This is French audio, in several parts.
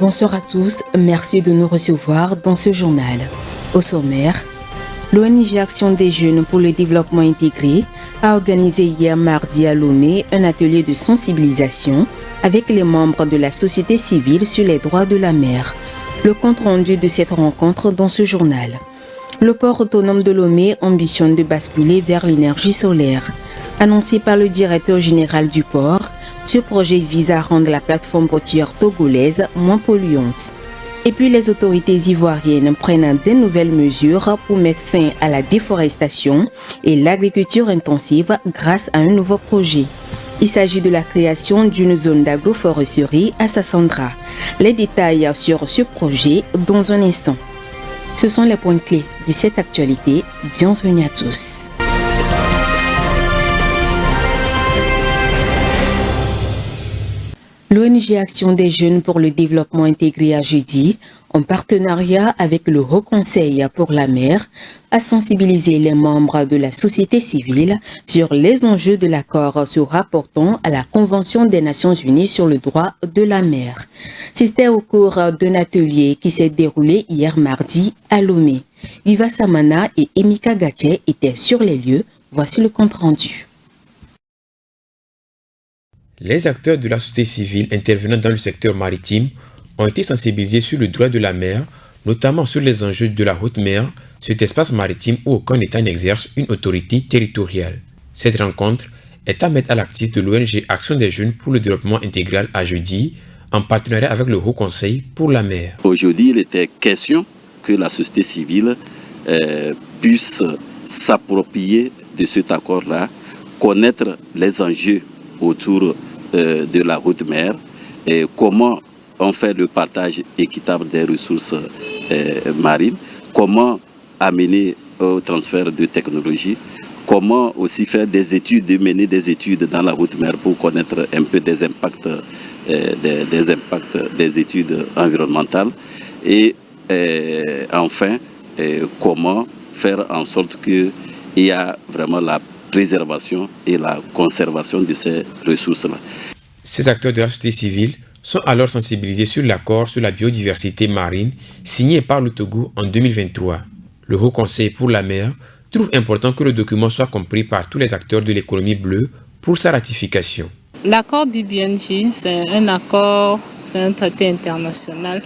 Bonsoir à tous, merci de nous recevoir dans ce journal. Au sommaire, l'ONG Action des Jeunes pour le Développement Intégré a organisé hier mardi à Lomé un atelier de sensibilisation avec les membres de la société civile sur les droits de la mer. Le compte rendu de cette rencontre dans ce journal. Le port autonome de Lomé ambitionne de basculer vers l'énergie solaire. Annoncé par le directeur général du port, ce projet vise à rendre la plateforme portuaire togolaise moins polluante. Et puis les autorités ivoiriennes prennent de nouvelles mesures pour mettre fin à la déforestation et l'agriculture intensive grâce à un nouveau projet. Il s'agit de la création d'une zone d'agroforesterie à Sassandra. Les détails sur ce projet dans un instant. Ce sont les points clés de cette actualité. Bienvenue à tous. L'ONG Action des Jeunes pour le Développement Intégré a jeudi, en partenariat avec le Haut Conseil pour la mer, a sensibilisé les membres de la société civile sur les enjeux de l'accord se rapportant à la Convention des Nations Unies sur le droit de la mer. C'était au cours d'un atelier qui s'est déroulé hier mardi à Lomé. Viva Samana et Emika Gatché étaient sur les lieux. Voici le compte rendu. Les acteurs de la société civile intervenant dans le secteur maritime ont été sensibilisés sur le droit de la mer, notamment sur les enjeux de la haute mer, cet espace maritime où aucun État n'exerce une autorité territoriale. Cette rencontre est à mettre à l'actif de l'ONG Action des Jeunes pour le Développement Intégral à jeudi, en partenariat avec le Haut Conseil pour la mer. Aujourd'hui, il était question que la société civile puisse s'approprier de cet accord-là, connaître les enjeux autour de la haute mer et comment on fait le partage équitable des ressources marines, comment amener au transfert de technologies, comment aussi faire des études, mener des études dans la haute mer pour connaître un peu des impacts des études environnementales et enfin comment faire en sorte qu'il y a vraiment la préservation et la conservation de ces ressources-là. Ces acteurs de la société civile sont alors sensibilisés sur l'accord sur la biodiversité marine signé par le Togo en 2023. Le Haut Conseil pour la mer trouve important que le document soit compris par tous les acteurs de l'économie bleue pour sa ratification. L'accord BBNJ, c'est un traité international,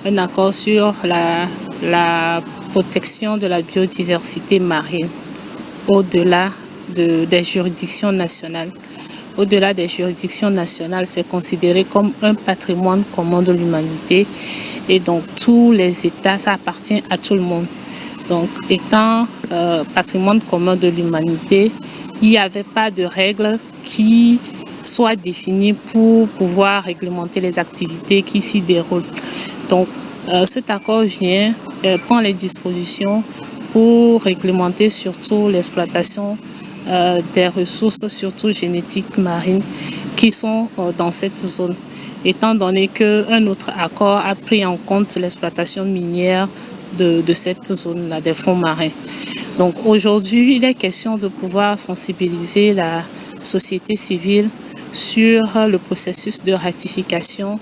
un accord sur la protection de la biodiversité marine au-delà des juridictions nationales. Au-delà des juridictions nationales, c'est considéré comme un patrimoine commun de l'humanité et donc tous les États, ça appartient à tout le monde. Donc étant patrimoine commun de l'humanité, il n'y avait pas de règles qui soient définies pour pouvoir réglementer les activités qui s'y déroulent. Donc cet accord prend les dispositions pour réglementer surtout l'exploitation des ressources, surtout génétiques marines, qui sont dans cette zone, étant donné qu'un autre accord a pris en compte l'exploitation minière de cette zone-là, des fonds marins. Donc aujourd'hui, il est question de pouvoir sensibiliser la société civile sur le processus de ratification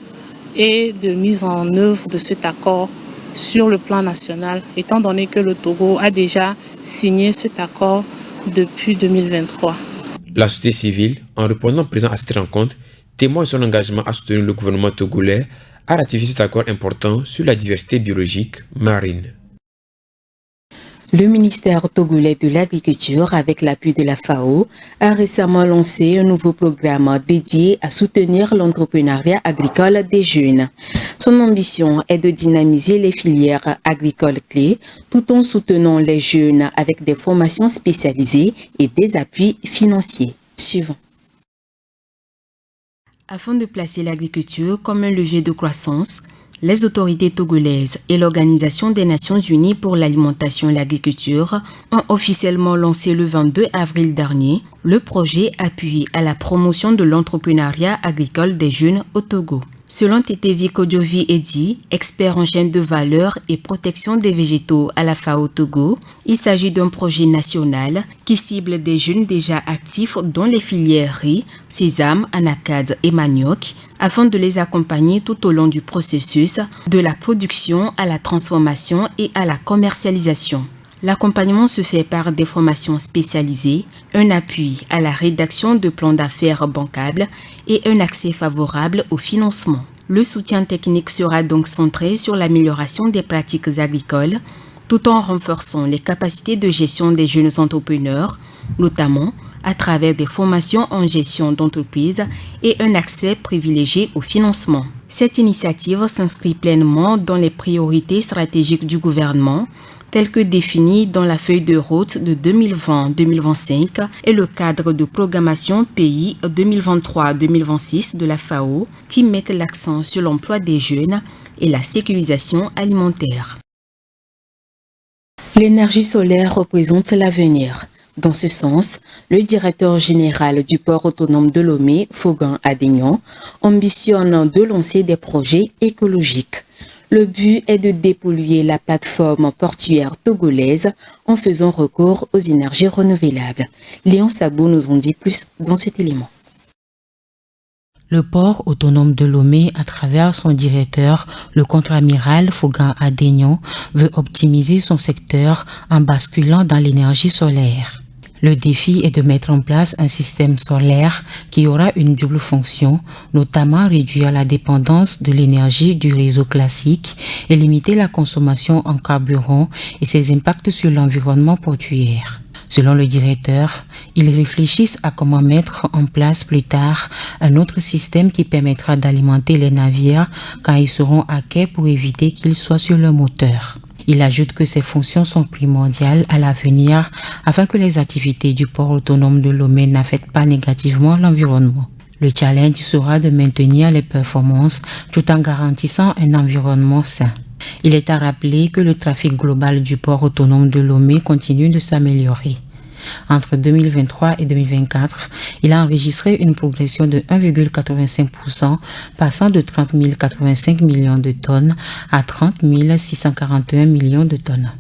et de mise en œuvre de cet accord sur le plan national, étant donné que le Togo a déjà signé cet accord depuis 2023. La société civile, en répondant présent à cette rencontre, témoigne son engagement à soutenir le gouvernement togolais à ratifier cet accord important sur la diversité biologique marine. Le ministère togolais de l'Agriculture, avec l'appui de la FAO, a récemment lancé un nouveau programme dédié à soutenir l'entrepreneuriat agricole des jeunes. Son ambition est de dynamiser les filières agricoles clés tout en soutenant les jeunes avec des formations spécialisées et des appuis financiers. Suivant. Afin de placer l'agriculture comme un levier de croissance, les autorités togolaises et l'Organisation des Nations Unies pour l'alimentation et l'agriculture ont officiellement lancé le 22 avril dernier le projet appuyé à la promotion de l'entrepreneuriat agricole des jeunes au Togo. Selon Tetevi Kodjovi Edi, expert en chaîne de valeur et protection des végétaux à la FAO Togo, il s'agit d'un projet national qui cible des jeunes déjà actifs dans les filières riz, sésame, anacarde et manioc, afin de les accompagner tout au long du processus, de la production à la transformation et à la commercialisation. L'accompagnement se fait par des formations spécialisées, un appui à la rédaction de plans d'affaires bancables et un accès favorable au financement. Le soutien technique sera donc centré sur l'amélioration des pratiques agricoles, tout en renforçant les capacités de gestion des jeunes entrepreneurs, notamment à travers des formations en gestion d'entreprise et un accès privilégié au financement. Cette initiative s'inscrit pleinement dans les priorités stratégiques du gouvernement, telles que définies dans la feuille de route de 2020-2025 et le cadre de programmation pays 2023-2026 de la FAO, qui mettent l'accent sur l'emploi des jeunes et la sécurisation alimentaire. L'énergie solaire représente l'avenir. Dans ce sens, le directeur général du port autonome de Lomé, Fogan Adénion, ambitionne de lancer des projets écologiques. Le but est de dépolluer la plateforme portuaire togolaise en faisant recours aux énergies renouvelables. Léon Sagbo nous en dit plus dans cet élément. Le port autonome de Lomé, à travers son directeur, le contre-amiral Fogan Adénion, veut optimiser son secteur en basculant dans l'énergie solaire. Le défi est de mettre en place un système solaire qui aura une double fonction, notamment réduire la dépendance de l'énergie du réseau classique et limiter la consommation en carburant et ses impacts sur l'environnement portuaire. Selon le directeur, ils réfléchissent à comment mettre en place plus tard un autre système qui permettra d'alimenter les navires quand ils seront à quai pour éviter qu'ils soient sur le moteur. Il ajoute que ces fonctions sont primordiales à l'avenir afin que les activités du port autonome de Lomé n'affectent pas négativement l'environnement. Le challenge sera de maintenir les performances tout en garantissant un environnement sain. Il est à rappeler que le trafic global du port autonome de Lomé continue de s'améliorer. Entre 2023 et 2024, il a enregistré une progression de 1,85%, passant de 30 085 millions de tonnes à 30 641 millions de tonnes.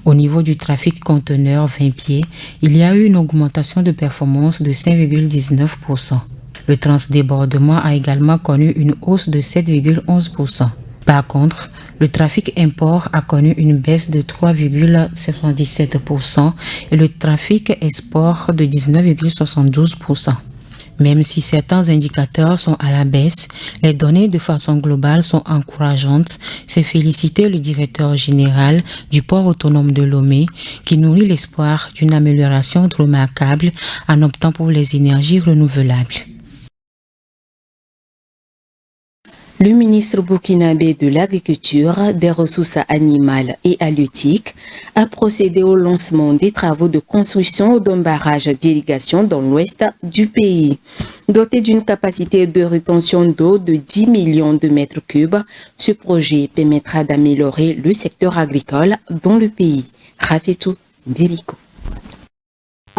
Au niveau du trafic conteneur 20 pieds, il y a eu une augmentation de performance de 5,19%. Le transdébordement a également connu une hausse de 7,11%. Par contre, le trafic import a connu une baisse de 3,77% et le trafic export de 19,72%. Même si certains indicateurs sont à la baisse, les données de façon globale sont encourageantes. C'est féliciter le directeur général du port autonome de Lomé qui nourrit l'espoir d'une amélioration remarquable en optant pour les énergies renouvelables. Le ministre burkinabé de l'Agriculture, des Ressources animales et halieutiques a procédé au lancement des travaux de construction d'un barrage d'irrigation dans l'ouest du pays. Doté d'une capacité de rétention d'eau de 10 millions de mètres cubes, ce projet permettra d'améliorer le secteur agricole dans le pays. Rafetou Beriko.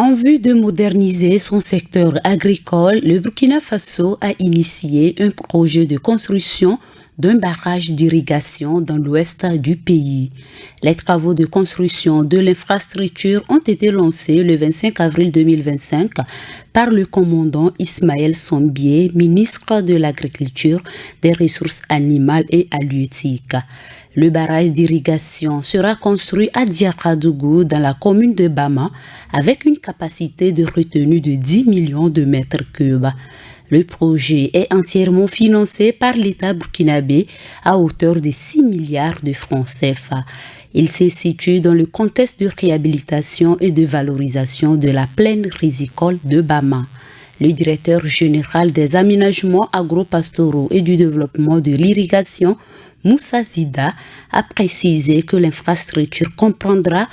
En vue de moderniser son secteur agricole, le Burkina Faso a initié un projet de construction d'un barrage d'irrigation dans l'ouest du pays. Les travaux de construction de l'infrastructure ont été lancés le 25 avril 2025 par le commandant Ismaël Sombié, ministre de l'Agriculture, des Ressources animales et halieutiques. Le barrage d'irrigation sera construit à Diaradougou dans la commune de Bama avec une capacité de retenue de 10 millions de mètres cubes. Le projet est entièrement financé par l'État burkinabé à hauteur de 6 milliards de francs CFA. Il se situe dans le contexte de réhabilitation et de valorisation de la plaine risicole de Bama. Le directeur général des aménagements agro-pastoraux et du développement de l'irrigation, Moussa Zida, a précisé que l'infrastructure comprendra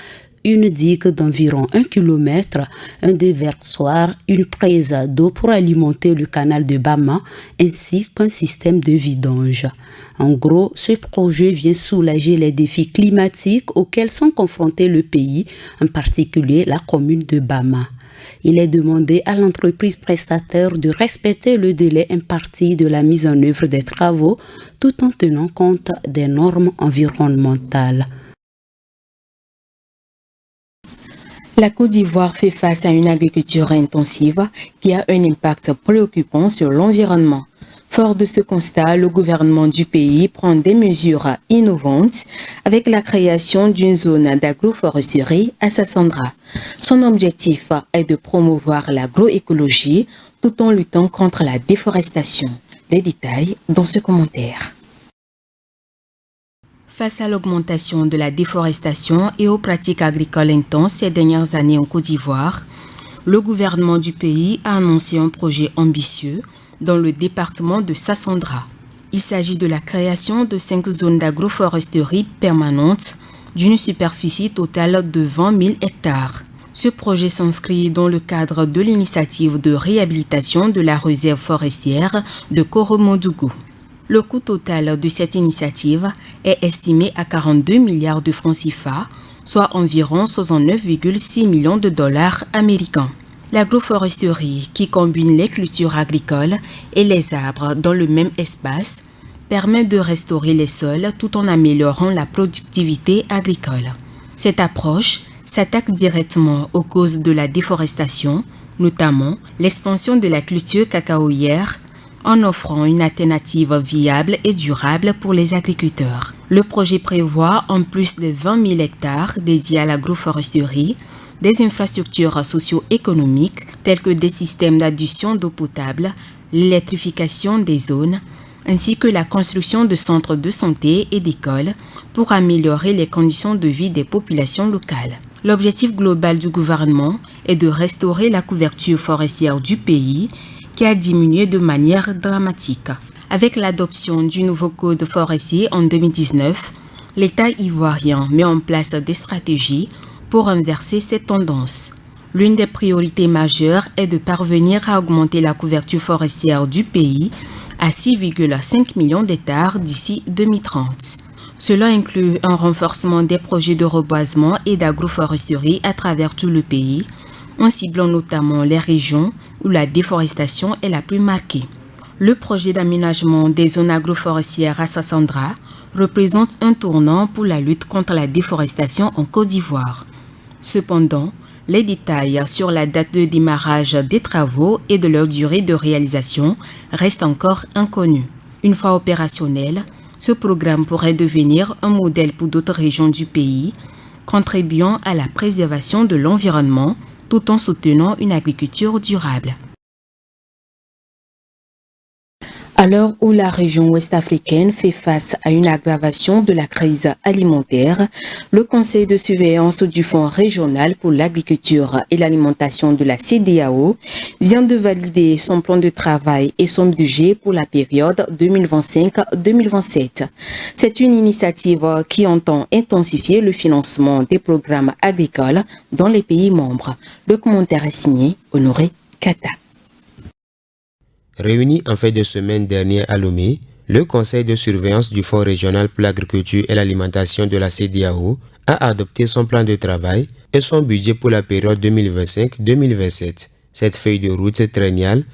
une digue d'environ 1 km, un déversoir, une prise d'eau pour alimenter le canal de Bama, ainsi qu'un système de vidange. En gros, ce projet vient soulager les défis climatiques auxquels sont confrontés le pays, en particulier la commune de Bama. Il est demandé à l'entreprise prestataire de respecter le délai imparti de la mise en œuvre des travaux tout en tenant compte des normes environnementales. La Côte d'Ivoire fait face à une agriculture intensive qui a un impact préoccupant sur l'environnement. Fort de ce constat, le gouvernement du pays prend des mesures innovantes avec la création d'une zone d'agroforesterie à Sassandra. Son objectif est de promouvoir l'agroécologie tout en luttant contre la déforestation. Les détails dans ce commentaire. Face à l'augmentation de la déforestation et aux pratiques agricoles intenses ces dernières années en Côte d'Ivoire, le gouvernement du pays a annoncé un projet ambitieux dans le département de Sassandra. Il s'agit de la création de 5 zones d'agroforesterie permanentes d'une superficie totale de 20 000 hectares. Ce projet s'inscrit dans le cadre de l'initiative de réhabilitation de la réserve forestière de Koromodougou. Le coût total de cette initiative est estimé à 42 milliards de francs CFA, soit environ 69,6 millions de dollars américains. L'agroforesterie, qui combine les cultures agricoles et les arbres dans le même espace, permet de restaurer les sols tout en améliorant la productivité agricole. Cette approche s'attaque directement aux causes de la déforestation, notamment l'expansion de la culture cacaoyère, en offrant une alternative viable et durable pour les agriculteurs. Le projet prévoit, en plus de 20 000 hectares dédiés à l'agroforesterie, des infrastructures socio-économiques telles que des systèmes d'adduction d'eau potable, l'électrification des zones, ainsi que la construction de centres de santé et d'écoles pour améliorer les conditions de vie des populations locales. L'objectif global du gouvernement est de restaurer la couverture forestière du pays qui a diminué de manière dramatique. Avec l'adoption du nouveau code forestier en 2019, l'État ivoirien met en place des stratégies pour inverser cette tendance. L'une des priorités majeures est de parvenir à augmenter la couverture forestière du pays à 6,5 millions d'hectares d'ici 2030. Cela inclut un renforcement des projets de reboisement et d'agroforesterie à travers tout le pays, en ciblant notamment les régions où la déforestation est la plus marquée. Le projet d'aménagement des zones agroforestières à Sassandra représente un tournant pour la lutte contre la déforestation en Côte d'Ivoire. Cependant, les détails sur la date de démarrage des travaux et de leur durée de réalisation restent encore inconnus. Une fois opérationnel, ce programme pourrait devenir un modèle pour d'autres régions du pays, contribuant à la préservation de l'environnement tout en soutenant une agriculture durable. À l'heure où la région ouest-africaine fait face à une aggravation de la crise alimentaire, le Conseil de surveillance du Fonds régional pour l'agriculture et l'alimentation de la CEDEAO vient de valider son plan de travail et son budget pour la période 2025-2027. C'est une initiative qui entend intensifier le financement des programmes agricoles dans les pays membres. Le commentaire est signé Honoré Kata. Réuni en fin de semaine dernière à Lomé, le Conseil de surveillance du Fonds régional pour l'agriculture et l'alimentation de la CEDEAO a adopté son plan de travail et son budget pour la période 2025-2027. Cette feuille de route triennale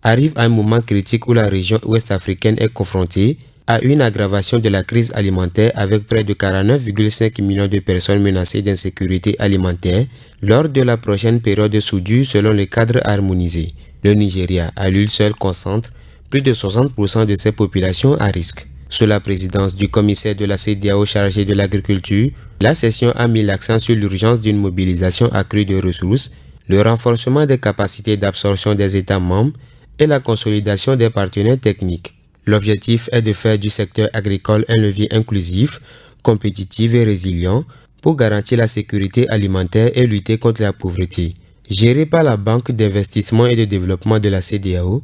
arrive à un moment critique où la région ouest-africaine est confrontée à une aggravation de la crise alimentaire avec près de 49,5 millions de personnes menacées d'insécurité alimentaire lors de la prochaine période de soudure selon le cadre harmonisé. Le Nigeria, à lui seul, concentre plus de 60% de ses populations à risque. Sous la présidence du commissaire de la CEDEAO chargé de l'agriculture, la session a mis l'accent sur l'urgence d'une mobilisation accrue de ressources, le renforcement des capacités d'absorption des États membres et la consolidation des partenaires techniques. L'objectif est de faire du secteur agricole un levier inclusif, compétitif et résilient pour garantir la sécurité alimentaire et lutter contre la pauvreté. Géré par la Banque d'investissement et de développement de la CEDEAO,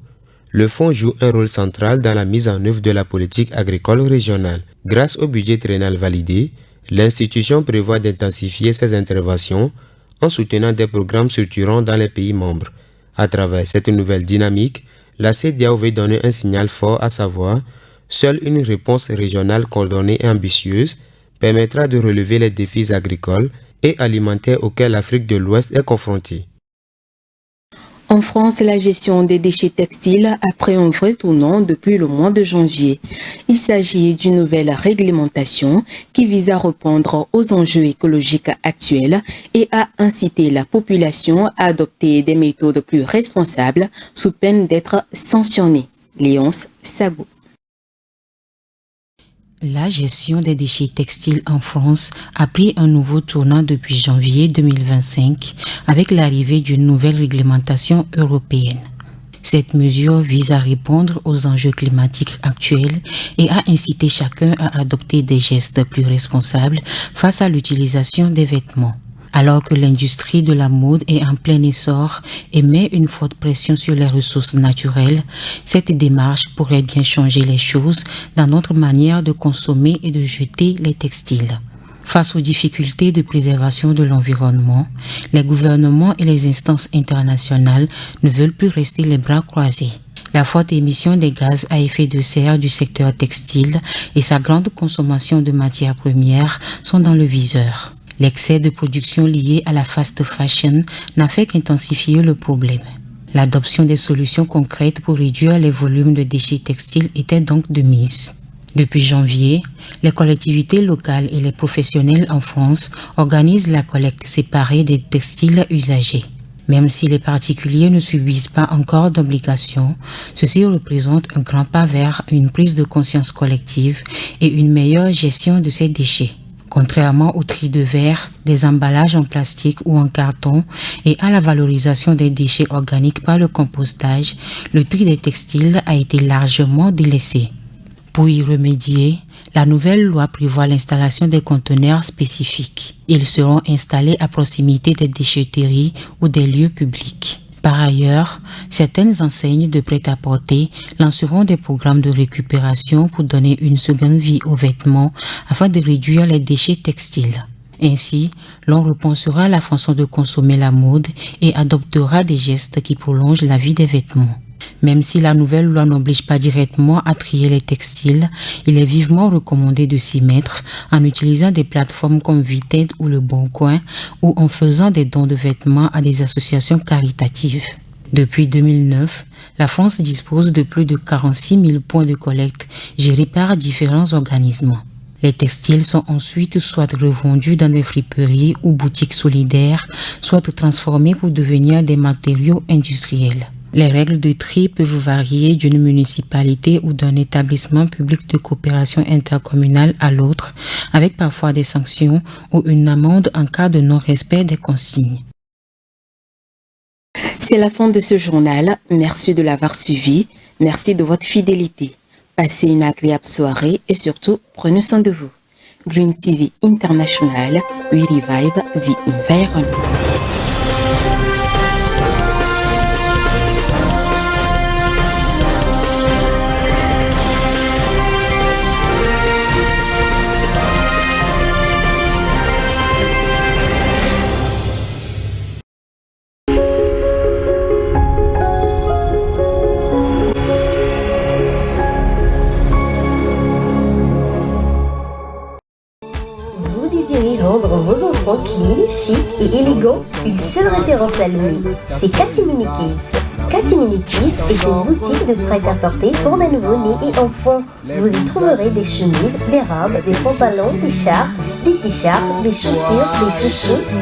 le fonds joue un rôle central dans la mise en œuvre de la politique agricole régionale. Grâce au budget triennal validé, l'institution prévoit d'intensifier ses interventions en soutenant des programmes structurants dans les pays membres. À travers cette nouvelle dynamique, la CEDEAO veut donner un signal fort, à savoir, seule une réponse régionale coordonnée et ambitieuse permettra de relever les défis agricoles et alimentaires auxquels l'Afrique de l'Ouest est confrontée. En France, la gestion des déchets textiles a pris un vrai tournant depuis le mois de janvier. Il s'agit d'une nouvelle réglementation qui vise à répondre aux enjeux écologiques actuels et à inciter la population à adopter des méthodes plus responsables sous peine d'être sanctionnée. Léonce Sagou. La gestion des déchets textiles en France a pris un nouveau tournant depuis janvier 2025 avec l'arrivée d'une nouvelle réglementation européenne. Cette mesure vise à répondre aux enjeux climatiques actuels et à inciter chacun à adopter des gestes plus responsables face à l'utilisation des vêtements. Alors que l'industrie de la mode est en plein essor et met une forte pression sur les ressources naturelles, cette démarche pourrait bien changer les choses dans notre manière de consommer et de jeter les textiles. Face aux difficultés de préservation de l'environnement, les gouvernements et les instances internationales ne veulent plus rester les bras croisés. La forte émission des gaz à effet de serre du secteur textile et sa grande consommation de matières premières sont dans le viseur. L'excès de production lié à la fast fashion n'a fait qu'intensifier le problème. L'adoption des solutions concrètes pour réduire les volumes de déchets textiles était donc de mise. Depuis janvier, les collectivités locales et les professionnels en France organisent la collecte séparée des textiles usagés. Même si les particuliers ne subissent pas encore d'obligations, ceci représente un grand pas vers une prise de conscience collective et une meilleure gestion de ces déchets. Contrairement au tri de verre, des emballages en plastique ou en carton et à la valorisation des déchets organiques par le compostage, le tri des textiles a été largement délaissé. Pour y remédier, la nouvelle loi prévoit l'installation des conteneurs spécifiques. Ils seront installés à proximité des déchetteries ou des lieux publics. Par ailleurs, certaines enseignes de prêt-à-porter lanceront des programmes de récupération pour donner une seconde vie aux vêtements afin de réduire les déchets textiles. Ainsi, l'on repensera la façon de consommer la mode et adoptera des gestes qui prolongent la vie des vêtements. Même si la nouvelle loi n'oblige pas directement à trier les textiles, il est vivement recommandé de s'y mettre en utilisant des plateformes comme Vinted ou Le Bon Coin ou en faisant des dons de vêtements à des associations caritatives. Depuis 2009, la France dispose de plus de 46 000 points de collecte gérés par différents organismes. Les textiles sont ensuite soit revendus dans des friperies ou boutiques solidaires, soit transformés pour devenir des matériaux industriels. Les règles de tri peuvent varier d'une municipalité ou d'un établissement public de coopération intercommunale à l'autre, avec parfois des sanctions ou une amende en cas de non-respect des consignes. C'est la fin de ce journal. Merci de l'avoir suivi. Merci de votre fidélité. Passez une agréable soirée et surtout, prenez soin de vous. Green TV International, we revive the environment. Rendre vos enfants clean, chic et élégants, une seule référence à lui, c'est Katimini Kids. Katimini Kids est une boutique de prêt-à-porter pour des nouveau-nés et enfants. Vous y trouverez des chemises, des robes, des pantalons, des shirts, des t-shirts, des chaussures, des chouchous,